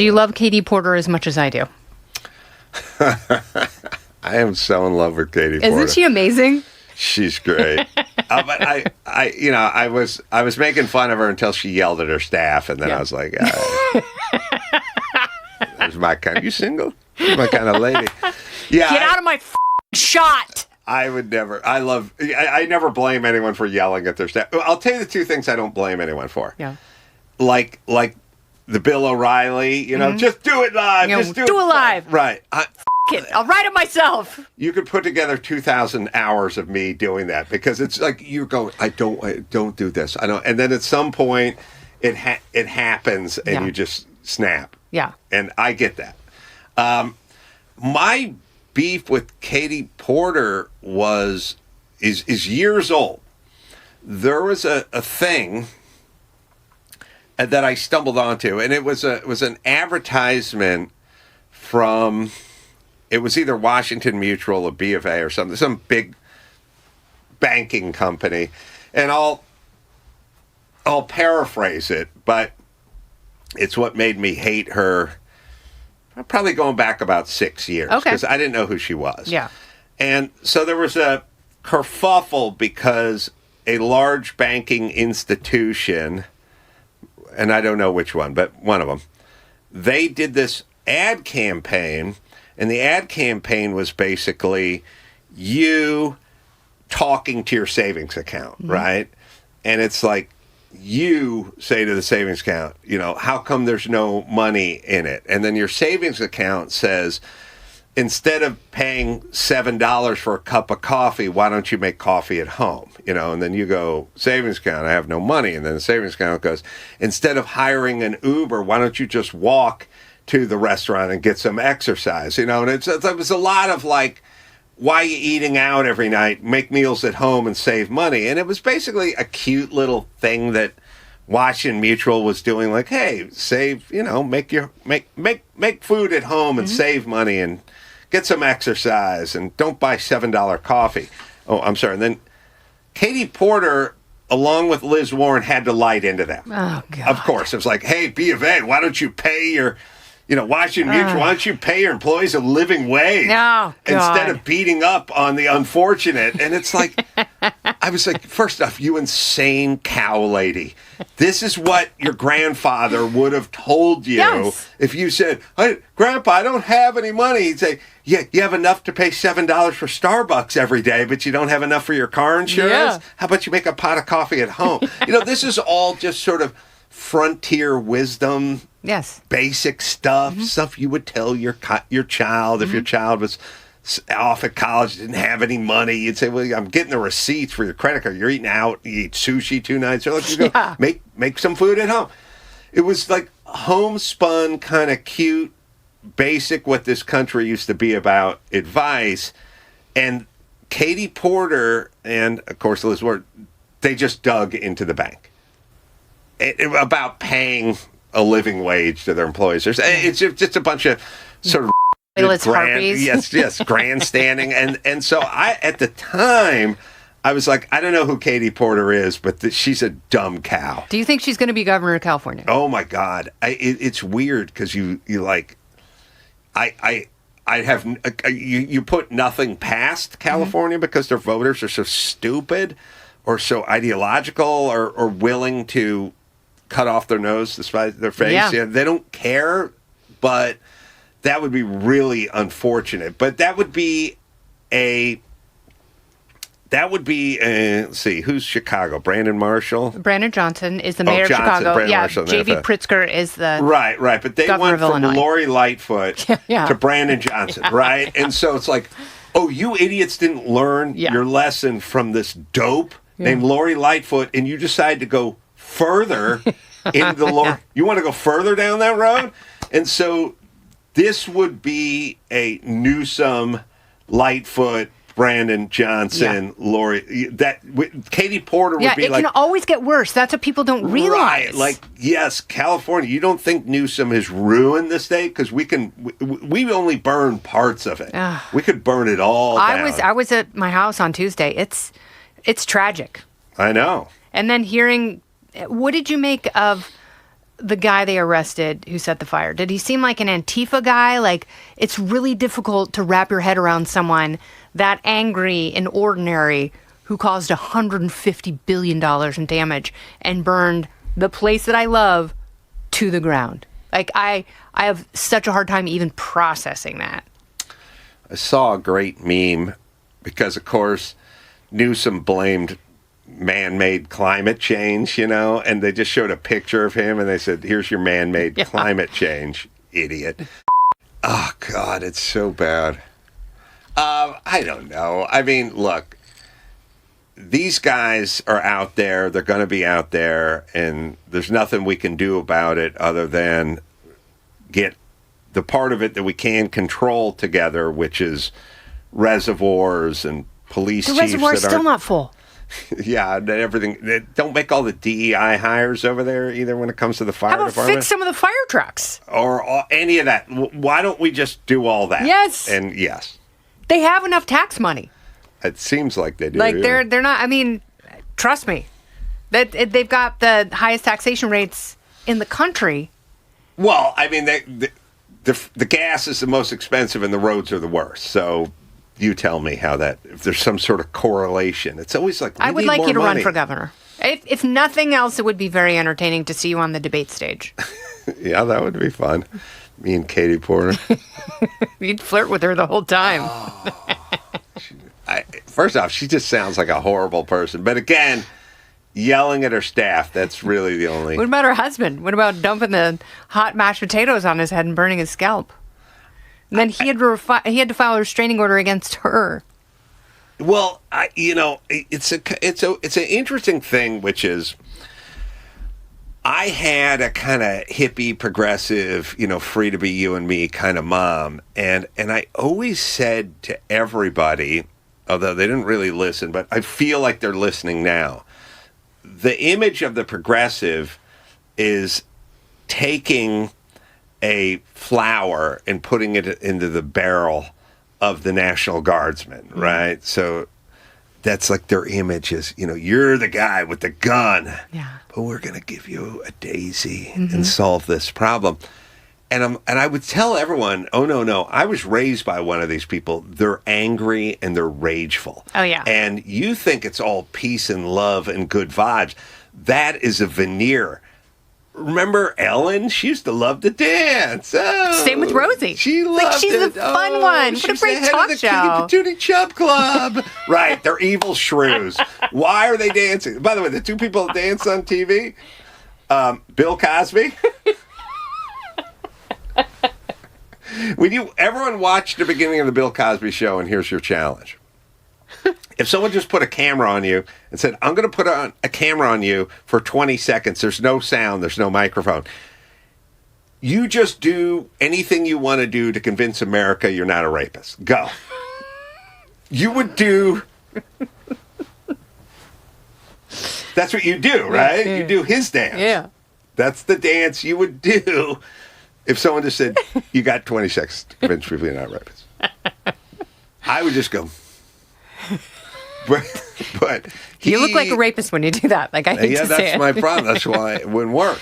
Do you love Katie Porter as much as I do? I am so in love with Katie Porter. Isn't she amazing? She's great. But I was making fun of her until she yelled at her staff, and then I was like, "That's my kind. You single? You're my kind of lady." Yeah. Get out of my shot. I would never. I never blame anyone for yelling at their staff. I'll tell you the two things I don't blame anyone for. Yeah. Like the Bill O'Reilly, just do it live. Just do it live. Right. I'll write it myself. You could put together 2,000 hours of me doing that because it's like you're going, I don't do this. I don't. And then at some point, it happens and you just snap. Yeah. And I get that. My beef with Katie Porter is years old. There was a thing that I stumbled onto, and it was an advertisement from. It was either Washington Mutual or B of A or something, some big banking company. And I'll paraphrase it, but it's what made me hate her. Probably going back about 6 years. Okay. Because I didn't know who she was. Yeah. And so there was a kerfuffle because a large banking institution, and I don't know which one, but one of them, they did this ad campaign. And the ad campaign was basically you talking to your savings account, right? And it's like you say to the savings account, how come there's no money in it? And then your savings account says, instead of paying $7 for a cup of coffee, why don't you make coffee at home? And then you go, savings account, I have no money. And then the savings account goes, instead of hiring an Uber, why don't you just walk to the restaurant and get some exercise, and it was a lot of like, why are you eating out every night? Make meals at home and save money. And it was basically a cute little thing that Washington Mutual was doing, like, hey, save, make food at home and save money and get some exercise and don't buy $7 coffee. Oh, I'm sorry. And then Katie Porter, along with Liz Warren, had to light into that. Oh, God. Of course. It was like, hey, B of A, why don't you pay your Washington Mutual, why don't you pay your employees a living wage instead of beating up on the unfortunate? And it's like, I was like, first off, you insane cow lady. This is what your grandfather would have told you if you said, hey, Grandpa, I don't have any money. He'd say, yeah, you have enough to pay $7 for Starbucks every day, but you don't have enough for your car insurance? Yeah. How about you make a pot of coffee at home? This is all just sort of frontier wisdom. Yes. Basic stuff, stuff you would tell your child if your child was off at college, didn't have any money. You'd say, well, I'm getting the receipts for your credit card. You're eating out, you eat sushi 2 nights. So let's go make some food at home. It was like homespun, kind of cute, basic, what this country used to be about advice. And Katie Porter and, of course, Liz Warren, they just dug into the bank about paying a living wage to their employees. It's just a bunch of sort of grandstanding. And so at the time, I was like, I don't know who Katie Porter is, but she's a dumb cow. Do you think she's going to be governor of California? Oh my God. It's weird because you put nothing past California because their voters are so stupid or so ideological or willing to cut off their nose despite their face. Yeah, they don't care, but that would be really unfortunate. But that would be let's see, who's Chicago? Brandon Marshall? Brandon Johnson is the mayor of Chicago. Marshall, J.B. Pritzker is the right. But they went from Lori Lightfoot to Brandon Johnson, right? And so it's like, oh, you idiots didn't learn your lesson from this dope named Lori Lightfoot, and you decide to go further into the Lord. You want to go further down that road? And so this would be a Newsom, Lightfoot, Brandon Johnson, Lori. Katie Porter would be like. It can always get worse. That's what people don't realize. Right. Like, yes, California. You don't think Newsom has ruined the state? Because we only burn parts of it. We could burn it all down. I was at my house on Tuesday. It's tragic. I know. And then hearing, what did you make of the guy they arrested who set the fire? Did he seem like an Antifa guy? Like, it's really difficult to wrap your head around someone that angry and ordinary who caused $150 billion in damage and burned the place that I love to the ground. Like, I have such a hard time even processing that. I saw a great meme because, of course, Newsom blamed man-made climate change, and they just showed a picture of him and they said, here's your man-made climate change, idiot. Oh, God, it's so bad. I don't know. I mean, look, these guys are out there. They're going to be out there, and there's nothing we can do about it other than get the part of it that we can control together, which is reservoirs and police chiefs. The reservoir's still not full. Yeah, and everything. Don't make all the DEI hires over there either when it comes to the fire department. department. Fix some of the fire trucks. Or any of that. Why don't we just do all that? Yes. And yes. They have enough tax money. It seems like they do. Like, they're not, I mean, trust me. They've got the highest taxation rates in the country. Well, I mean, the gas is the most expensive and the roads are the worst. So you tell me how that, if there's some sort of correlation. It's always like, I would like you to run for governor. If nothing else, it would be very entertaining to see you on the debate stage. Yeah, that would be fun. Me and Katie Porter. You'd flirt with her the whole time. First off, she just sounds like a horrible person. But again, yelling at her staff, that's really the only... What about her husband? What about dumping the hot mashed potatoes on his head and burning his scalp? And then he had to file a restraining order against her. Well, it's an interesting thing, which is I had a kind of hippie, progressive, free to be you and me kind of mom, and I always said to everybody, although they didn't really listen, but I feel like they're listening now. The image of the progressive is taking a flower and putting it into the barrel of the National Guardsman, right? So that's like their image is, you're the guy with the gun, but we're going to give you a daisy and solve this problem. And I would tell everyone, oh, no, I was raised by one of these people. They're angry and they're rageful. Oh, yeah. And you think it's all peace and love and good vibes. That is a veneer. Remember Ellen? She used to love to dance. Oh, same with Rosie. She loved she's it. the fun one. What a great talk show. Patootie Chub Club. Right, they're evil shrews. Why are they dancing? By the way, the two people that dance on TV, Bill Cosby. Everyone watch the beginning of the Bill Cosby show, and here's your challenge. If someone just put a camera on you and said, I'm going to put a camera on you for 20 seconds, there's no sound, there's no microphone. You just do anything you want to do to convince America you're not a rapist. Go. You would do... That's what you do, right? You do his dance. Yeah. That's the dance you would do if someone just said, you got 20 seconds to convince people you're not a rapist. I would just go... But you look like a rapist when you do that. Like, I hate to say it. Yeah, that's my problem. That's why it wouldn't work.